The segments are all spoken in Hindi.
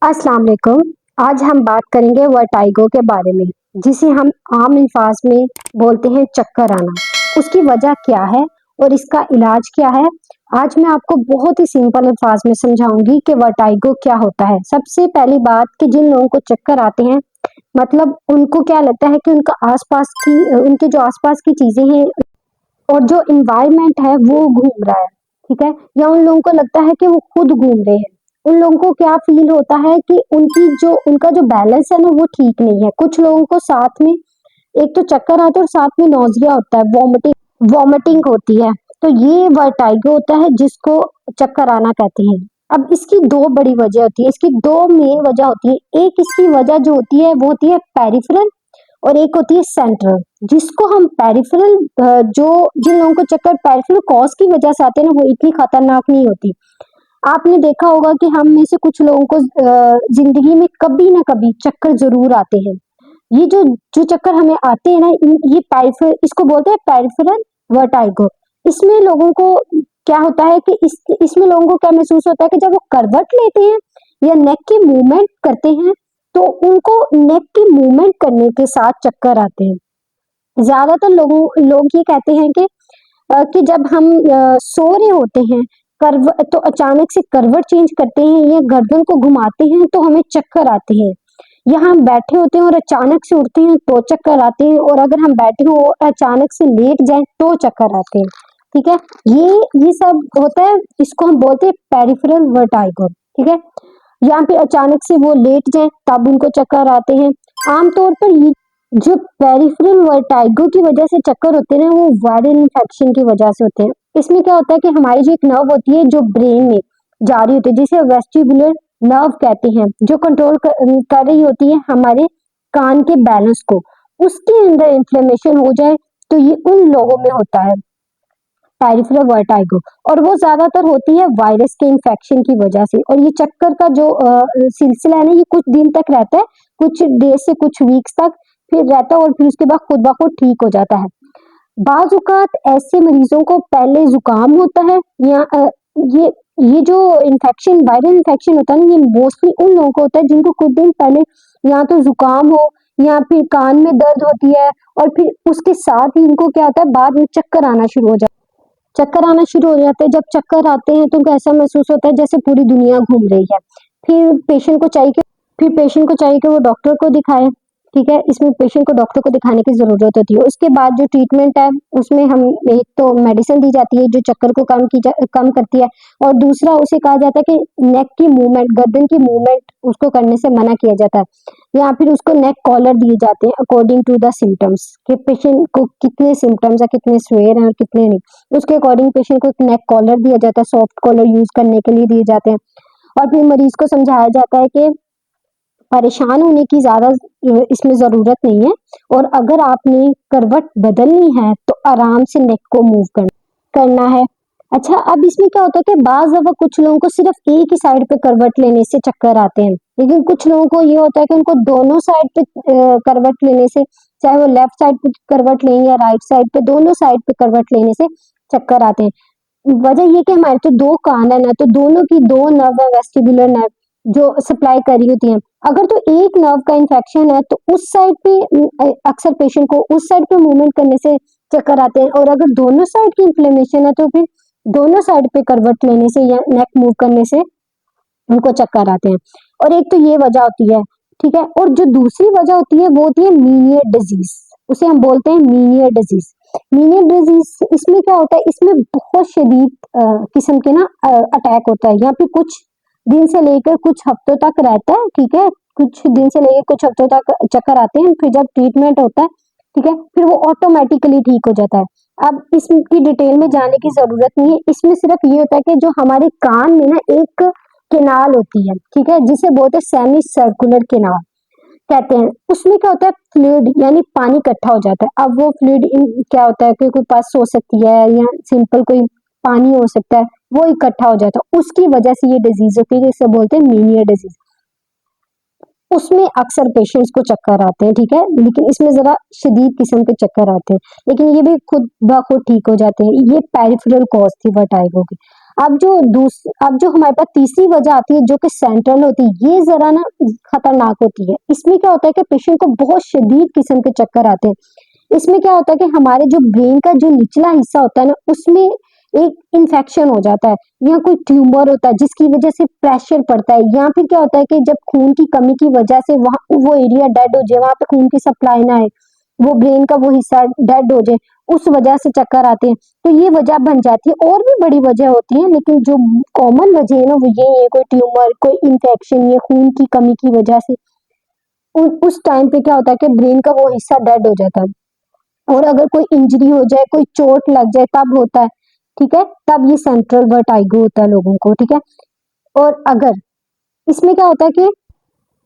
अस्सलाम वालेकुम। आज हम बात करेंगे वर्टाइगो के बारे में, जिसे हम आम अल्फाज में बोलते हैं चक्कर आना। उसकी वजह क्या है और इसका इलाज क्या है? आज मैं आपको बहुत ही सिंपल अल्फाज में समझाऊंगी कि वर्टाइगो क्या होता है। सबसे पहली बात कि जिन लोगों को चक्कर आते हैं, मतलब उनको क्या लगता है कि उनके जो आसपास की चीजें हैं और जो इन्वायरमेंट है वो घूम रहा है, ठीक है? या उन लोगों को लगता है कि वो खुद घूम रहे हैं। उन लोगों को क्या फील होता है कि उनका जो बैलेंस है ना वो ठीक नहीं है। कुछ लोगों को साथ में एक तो चक्कर आता है और साथ में नौजिया होता है, वॉमिटिंग होती है। तो ये वर्टाइगो होता है जिसको चक्कर आना कहते हैं। अब इसकी दो बड़ी वजह होती है, इसकी दो मेन वजह होती है। एक इसकी वजह जो होती है वो होती है पेरिफेरल और एक होती है सेंट्रल। जिसको हम पेरिफेरल जो जिन लोगों को चक्कर पेरिफेरल कॉज की वजह से आते हैं ना वो इतनी खतरनाक नहीं होती। आपने देखा होगा कि हम में से कुछ लोगों को जिंदगी में कभी ना कभी चक्कर जरूर आते हैं। ये जो जो चक्कर हमें आते हैं ना ये पेरिफेरल, इसको बोलते हैं पेरिफेरल वर्टाइगो। इसमें लोगों को क्या होता है कि इसमें लोगों को क्या महसूस होता है कि जब वो करवट लेते हैं या नेक की मूवमेंट करते हैं तो उनको नेक की मूवमेंट करने के साथ चक्कर आते हैं। ज्यादातर लोग ये कहते हैं कि जब हम सो रहे होते हैं करव तो अचानक से करवट चेंज करते हैं या गर्दन को घुमाते हैं तो हमें चक्कर आते हैं। या हम बैठे होते हैं और अचानक से उठते हैं तो चक्कर आते हैं, और अगर हम बैठे हो और अचानक से लेट जाएं तो चक्कर आते हैं। ठीक है, ये सब होता है, इसको हम बोलते हैं पेरिफेरल वर्टाइगो। ठीक है, या फिर अचानक से वो लेट जाएं तब उनको चक्कर आते हैं। आमतौर पर ये जो पेरिफेरल वर्टाइगो की वजह से चक्कर होते हैं ना वो वायरल इन्फेक्शन की वजह से होते हैं। इसमें क्या होता है कि हमारी जो एक नर्व होती है जो ब्रेन में जा रही होती है, जिसे वेस्टिबुलर नर्व कहते हैं, जो कंट्रोल कर रही होती है हमारे कान के बैलेंस को, उसके अंदर इन्फ्लेमेशन हो जाए तो ये उन लोगों में होता है पेरिफेरल वर्टाइगो। और वो ज्यादातर होती है वायरस के इन्फेक्शन की वजह से। और ये चक्कर का जो सिलसिला है ना ये कुछ दिन तक रहता है, कुछ डेज से कुछ वीक्स तक फिर रहता है और फिर उसके बाद खुद ब खुद ठीक हो जाता है। बाज औकात ऐसे मरीजों को पहले जुकाम होता है या ये ये जो इन्फेक्शन वायरल इन्फेक्शन होता है ना ये मोस्टली उन लोगों को होता है जिनको कुछ दिन पहले या तो जुकाम हो या फिर कान में दर्द होती है, और फिर उसके साथ ही इनको क्या होता है बाद में चक्कर आना शुरू हो जाता है। चक्कर आना शुरू हो जाते हैं, जब चक्कर आते हैं तो उनको ऐसा महसूस होता है जैसे पूरी दुनिया घूम रही है। फिर पेशेंट को चाहिए कि फिर पेशेंट को चाहिए कि वो डॉक्टर को दिखाए। ठीक है, इसमें पेशेंट को डॉक्टर को दिखाने की जरूरत होती है। उसके बाद जो ट्रीटमेंट है उसमें हम एक तो मेडिसिन दी जाती है जो चक्कर को कम करती है, और दूसरा उसे कहा जाता है कि नेक की मूवमेंट, गर्दन की मूवमेंट उसको करने से मना किया जाता है। या फिर उसको नेक कॉलर दिए जाते हैं अकॉर्डिंग टू द सिम्टम्स, कि पेशेंट को कितने सिम्टम्स है, कितने स्वेयर हैं और कितने नहीं। उसके अकॉर्डिंग पेशेंट को एक नेक कॉलर दिया जाता है, सॉफ्ट कॉलर यूज करने के लिए दिए जाते हैं। और फिर मरीज को समझाया जाता है कि परेशान होने की ज्यादा इसमें जरूरत नहीं है, और अगर आपने करवट बदलनी है तो आराम से नेक को मूव करना है। अच्छा, अब इसमें क्या होता है कि बाज दफा कुछ लोगों को सिर्फ एक ही साइड पे करवट लेने से चक्कर आते हैं, लेकिन कुछ लोगों को ये होता है कि उनको दोनों साइड पे करवट लेने से, चाहे वो लेफ्ट साइड पे करवट लें या राइट साइड पे, दोनों साइड पे करवट लेने से चक्कर आते हैं। वजह ये कि हमारे तो दो कान है ना, तो दोनों की दो नर्व है, वेस्टिबुलर नर्व जो सप्लाई कर रही होती है। अगर तो एक नर्व का इंफेक्शन है तो उस साइड पे अक्सर पेशेंट को उस साइड पे मूवमेंट करने से चक्कर आते हैं, और अगर दोनों साइड की इन्फ्लेमेशन है तो फिर दोनों साइड पे करवट लेने से या नेक मूव करने से उनको चक्कर आते हैं। और एक तो ये वजह होती है, ठीक है। और जो दूसरी वजह होती है वो होती है मीनियर डिजीज, उसे हम बोलते हैं मीनियर डिजीज। मीनियर डिजीज इसमें क्या होता है, इसमें बहुत शदीद किस्म के ना अटैक होता है, या फिर कुछ दिन से लेकर कुछ हफ्तों तक रहता है। ठीक है, कुछ दिन से लेकर कुछ हफ्तों तक चक्कर आते हैं, फिर जब ट्रीटमेंट होता है, ठीक है, फिर वो ऑटोमेटिकली ठीक हो जाता है। अब इसकी डिटेल में जाने की जरूरत नहीं है, इसमें सिर्फ ये होता है कि जो हमारे कान में ना एक केनाल होती है, ठीक है, जिसे बोलते हैं सेमी सर्कुलर केनाल कहते हैं। उसमें क्या होता है, फ्लूइड यानी पानी इकट्ठा हो जाता है। अब वो फ्लूइड क्या होता है कि कोई पस हो सकती है या सिंपल कोई पानी हो सकता है, वो इकट्ठा हो जाता है, उसकी वजह से ये डिजीज होती है जिसे बोलते हैं मीनियर डिजीज। उसमें अक्सर पेशेंट्स को चक्कर आते हैं, ठीक है, लेकिन इसमें जरा शदीद किस्म के चक्कर आते हैं, लेकिन ये भी खुद ब खुद ठीक हो जाते हैं। ये पेरिफेरल कॉज थी वर्टाइगो की। अब जो हमारे पास तीसरी वजह आती है जो कि सेंट्रल होती है, ये जरा ना खतरनाक होती है। इसमें क्या होता है कि पेशेंट को बहुत शदीद किस्म के चक्कर आते हैं। इसमें क्या होता है कि हमारे जो ब्रेन का जो निचला हिस्सा होता है ना, उसमें एक इन्फेक्शन हो जाता है या कोई ट्यूमर होता है जिसकी वजह से प्रेशर पड़ता है, या फिर क्या होता है कि जब खून की कमी की वजह से वहाँ वो एरिया डेड हो जाए, वहां पे खून की सप्लाई ना आए, वो ब्रेन का वो हिस्सा डेड हो जाए, उस वजह से चक्कर आते हैं। तो ये वजह बन जाती है। और भी बड़ी वजह होती है, लेकिन जो कॉमन वजह है ना वो यही है, कोई ट्यूमर, कोई इन्फेक्शन या खून की कमी की वजह से उस टाइम पे क्या होता है कि ब्रेन का वो हिस्सा डेड हो जाता है। और अगर कोई इंजरी हो जाए, कोई चोट लग जाए, तब होता है। ठीक है, तब ये सेंट्रल वर्टाइगो होता है लोगों को। ठीक है, और अगर इसमें क्या होता है कि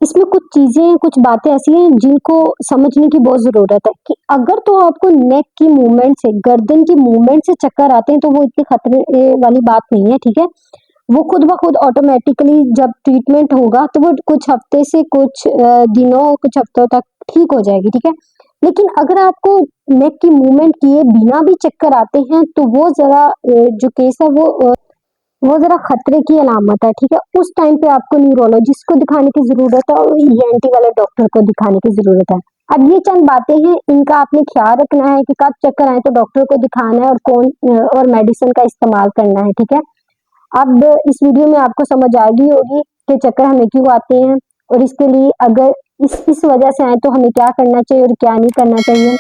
इसमें कुछ चीजें, कुछ बातें ऐसी हैं जिनको समझने की बहुत जरूरत है कि अगर तो आपको नेक की मूवमेंट से, गर्दन की मूवमेंट से चक्कर आते हैं तो वो इतनी खतरे वाली बात नहीं है। ठीक है, वो खुद ब खुद ऑटोमेटिकली जब ट्रीटमेंट होगा तो वो कुछ हफ्ते से कुछ दिनों, कुछ हफ्तों तक ठीक हो जाएगी। ठीक है, लेकिन अगर आपको नेक की मूवमेंट किए बिना भी चक्कर आते हैं तो वो जरा जो केस है वो जरा खतरे की अलामत है। ठीक है, उस टाइम पे आपको न्यूरोलॉजिस्ट को दिखाने की जरूरत है और ईएनटी वाले डॉक्टर को दिखाने की जरूरत है। अब ये चंद बातें हैं, इनका आपने ख्याल रखना है कि कब चक्कर आए तो डॉक्टर को दिखाना है और कौन और मेडिसिन का इस्तेमाल करना है। ठीक है, अब इस वीडियो में आपको समझ आ गई होगी कि चक्कर हमें क्यों आते हैं, और इसके लिए अगर इस वजह से आए तो हमें क्या करना चाहिए और क्या नहीं करना चाहिए।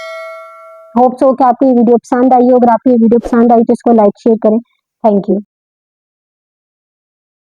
होप सो कि आपको ये वीडियो पसंद आई हो। अगर आपको ये वीडियो पसंद आई तो इसको लाइक शेयर करें। Thank you.